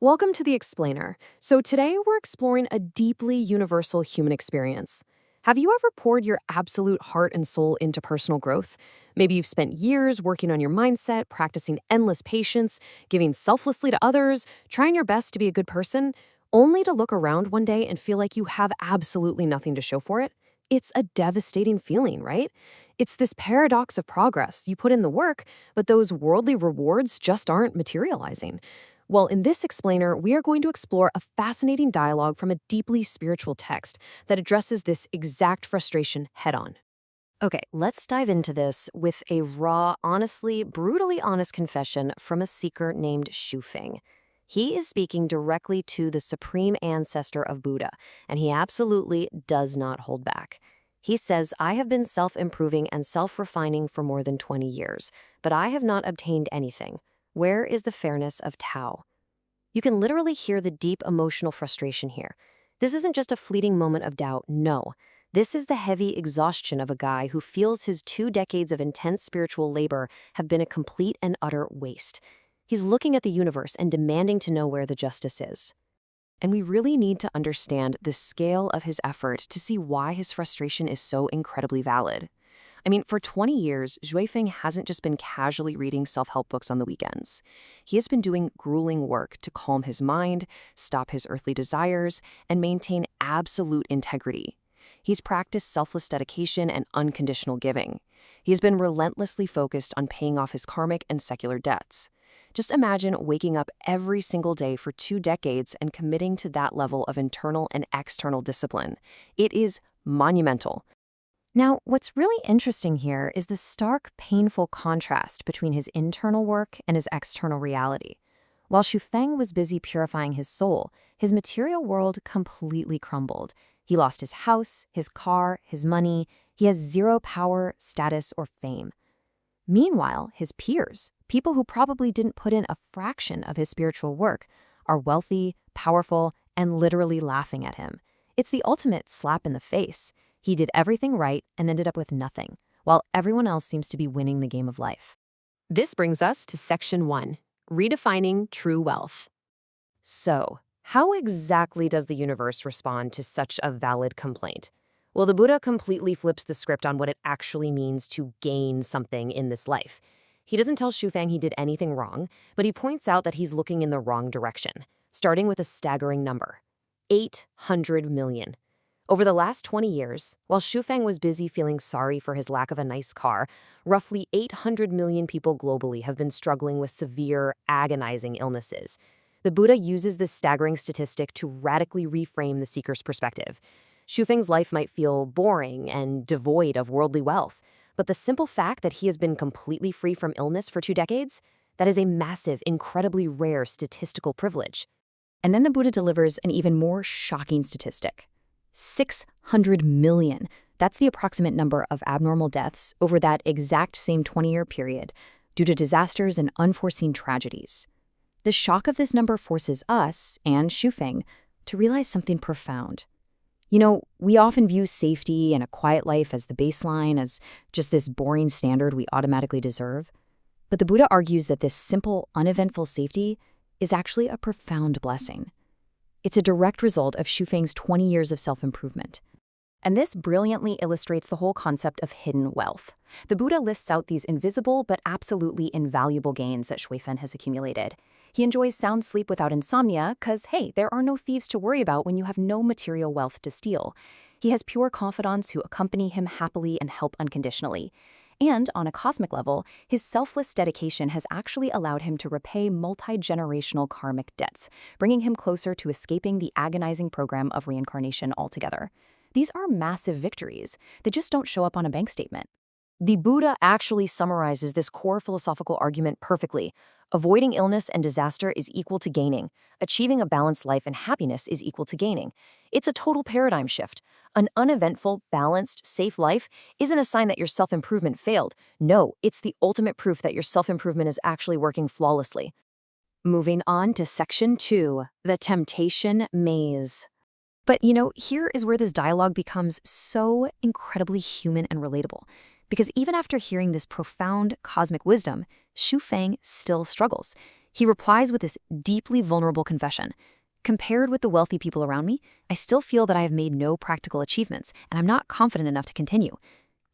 Welcome to The Explainer. So today we're exploring a deeply universal human experience. Have you ever poured your absolute heart and soul into personal growth? Maybe you've spent years working on your mindset, practicing endless patience, giving selflessly to others, trying your best to be a good person, only to look around one day and feel like you have absolutely nothing to show for it? It's a devastating feeling, right? It's this paradox of progress. You put in the work, but those worldly rewards just aren't materializing. Well, in this explainer, we are going to explore a fascinating dialogue from a deeply spiritual text that addresses this exact frustration head-on. Okay, let's dive into this with a raw, honestly, brutally honest confession from a seeker named Shufeng. He is speaking directly to the supreme ancestor of Buddha, and he absolutely does not hold back. He says, "I have been self-improving and self-refining for more than 20 years, but I have not obtained anything. Where is the fairness of Tao?" You can literally hear the deep emotional frustration here. This isn't just a fleeting moment of doubt, no. This is the heavy exhaustion of a guy who feels his 2 decades of intense spiritual labor have been a complete and utter waste. He's looking at the universe and demanding to know where the justice is. And we really need to understand the scale of his effort to see why his frustration is so incredibly valid. I mean, for 20 years, Feng hasn't just been casually reading self-help books on the weekends. He has been doing grueling work to calm his mind, stop his earthly desires, and maintain absolute integrity. He's practiced selfless dedication and unconditional giving. He has been relentlessly focused on paying off his karmic and secular debts. Just imagine waking up every single day for 2 decades and committing to that level of internal and external discipline. It is monumental. Now, what's really interesting here is the stark, painful contrast between his internal work and his external reality. While Shufeng was busy purifying his soul, his material world completely crumbled. He lost his house, his car, his money. He has zero power, status, or fame. Meanwhile, his peers, people who probably didn't put in a fraction of his spiritual work, are wealthy, powerful, and literally laughing at him. It's the ultimate slap in the face. He did everything right and ended up with nothing, while everyone else seems to be winning the game of life. This brings us to Section 1, Redefining True Wealth. So, how exactly does the universe respond to such a valid complaint? Well, the Buddha completely flips the script on what it actually means to gain something in this life. He doesn't tell Shufeng he did anything wrong, but he points out that he's looking in the wrong direction, starting with a staggering number: 800 million. Over the last 20 years, while Shufeng was busy feeling sorry for his lack of a nice car, roughly 800 million people globally have been struggling with severe, agonizing illnesses. The Buddha uses this staggering statistic to radically reframe the seeker's perspective. Shufeng's life might feel boring and devoid of worldly wealth, but the simple fact that he has been completely free from illness for 2 decades, that is a massive, incredibly rare statistical privilege. And then the Buddha delivers an even more shocking statistic. 600 million. That's the approximate number of abnormal deaths over that exact same 20-year period due to disasters and unforeseen tragedies. The shock of this number forces us, and Shufeng, to realize something profound. You know, we often view safety and a quiet life as the baseline, as just this boring standard we automatically deserve. But the Buddha argues that this simple, uneventful safety is actually a profound blessing. It's a direct result of Shufeng's 20 years of self-improvement. And this brilliantly illustrates the whole concept of hidden wealth. The Buddha lists out these invisible but absolutely invaluable gains that Shufeng has accumulated. He enjoys sound sleep without insomnia because, hey, there are no thieves to worry about when you have no material wealth to steal. He has pure confidants who accompany him happily and help unconditionally. And on a cosmic level, his selfless dedication has actually allowed him to repay multi-generational karmic debts, bringing him closer to escaping the agonizing program of reincarnation altogether. These are massive victories. They just don't show up on a bank statement. The Buddha actually summarizes this core philosophical argument perfectly. Avoiding illness and disaster is equal to gaining. Achieving a balanced life and happiness is equal to gaining. It's a total paradigm shift. An uneventful, balanced, safe life isn't a sign that your self-improvement failed. No, it's the ultimate proof that your self-improvement is actually working flawlessly. Moving on to Section 2, the Temptation Maze. But, here is where this dialogue becomes so incredibly human and relatable. Because even after hearing this profound cosmic wisdom, Shufeng still struggles. He replies with this deeply vulnerable confession. Compared with the wealthy people around me, I still feel that I have made no practical achievements, and I'm not confident enough to continue.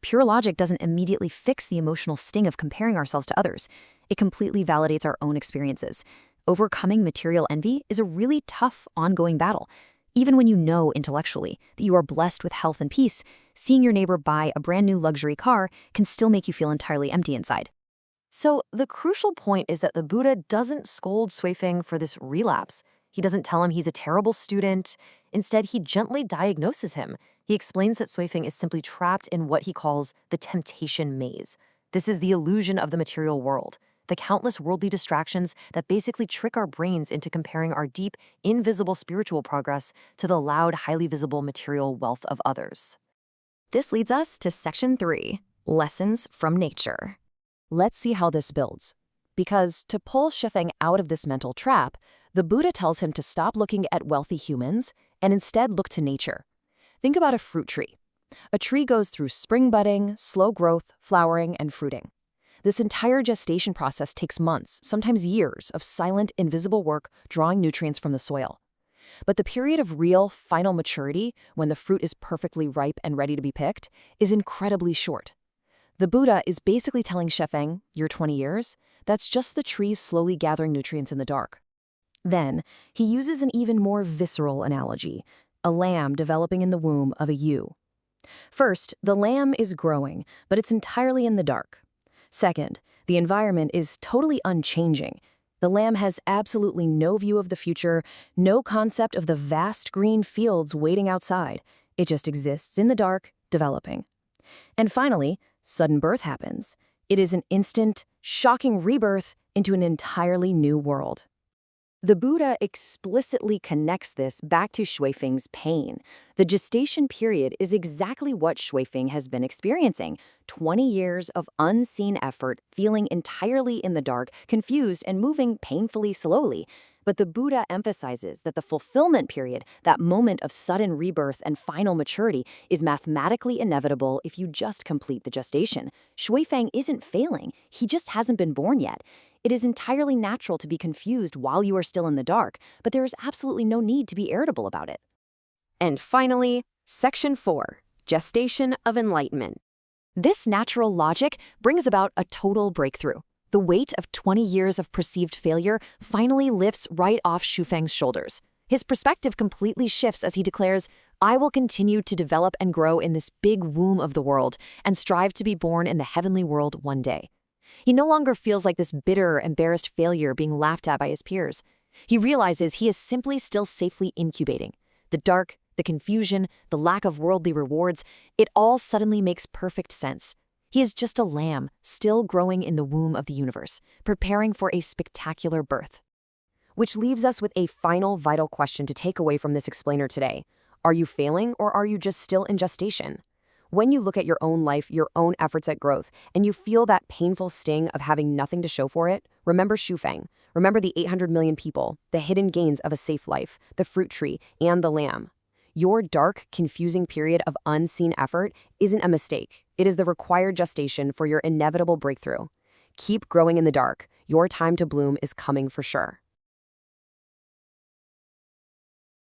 Pure logic doesn't immediately fix the emotional sting of comparing ourselves to others. It completely validates our own experiences. Overcoming material envy is a really tough, ongoing battle. Even when you know intellectually that you are blessed with health and peace, seeing your neighbor buy a brand new luxury car can still make you feel entirely empty inside. So the crucial point is that the Buddha doesn't scold Suifeng for this relapse. He doesn't tell him he's a terrible student. Instead, he gently diagnoses him. He explains that Suifeng is simply trapped in what he calls the temptation maze. This is the illusion of the material world, the countless worldly distractions that basically trick our brains into comparing our deep, invisible spiritual progress to the loud, highly visible material wealth of others. This leads us to Section 3, Lessons from Nature. Let's see how this builds. Because to pull Suifeng out of this mental trap, the Buddha tells him to stop looking at wealthy humans and instead look to nature. Think about a fruit tree. A tree goes through spring budding, slow growth, flowering, and fruiting. This entire gestation process takes months, sometimes years, of silent, invisible work drawing nutrients from the soil. But the period of real, final maturity, when the fruit is perfectly ripe and ready to be picked, is incredibly short. The Buddha is basically telling Suifeng, your 20 years, that's just the trees slowly gathering nutrients in the dark. Then, he uses an even more visceral analogy, a lamb developing in the womb of a ewe. First, the lamb is growing, but it's entirely in the dark. Second, the environment is totally unchanging. The lamb has absolutely no view of the future, no concept of the vast green fields waiting outside. It just exists in the dark, developing. And finally, sudden birth happens. It is an instant, shocking rebirth into an entirely new world. The Buddha explicitly connects this back to Suifeng's pain. The gestation period is exactly what Suifeng has been experiencing. 20 years of unseen effort, feeling entirely in the dark, confused, and moving painfully slowly. But the Buddha emphasizes that the fulfillment period, that moment of sudden rebirth and final maturity, is mathematically inevitable if you just complete the gestation. Suifeng isn't failing, he just hasn't been born yet. It is entirely natural to be confused while you are still in the dark, but there is absolutely no need to be irritable about it. And finally, Section 4, Gestation of Enlightenment. This natural logic brings about a total breakthrough. The weight of 20 years of perceived failure finally lifts right off Suifeng's shoulders. His perspective completely shifts as he declares, I will continue to develop and grow in this big womb of the world and strive to be born in the heavenly world one day. He no longer feels like this bitter, embarrassed failure being laughed at by his peers. He realizes he is simply still safely incubating. The dark, the confusion, the lack of worldly rewards, it all suddenly makes perfect sense. He is just a lamb, still growing in the womb of the universe, preparing for a spectacular birth. Which leaves us with a final vital question to take away from this explainer today. Are you failing, or are you just still in gestation? When you look at your own life, your own efforts at growth, and you feel that painful sting of having nothing to show for it, remember Suifeng. Remember the 800 million people, the hidden gains of a safe life, the fruit tree, and the lamb. Your dark, confusing period of unseen effort isn't a mistake. It is the required gestation for your inevitable breakthrough. Keep growing in the dark. Your time to bloom is coming for sure.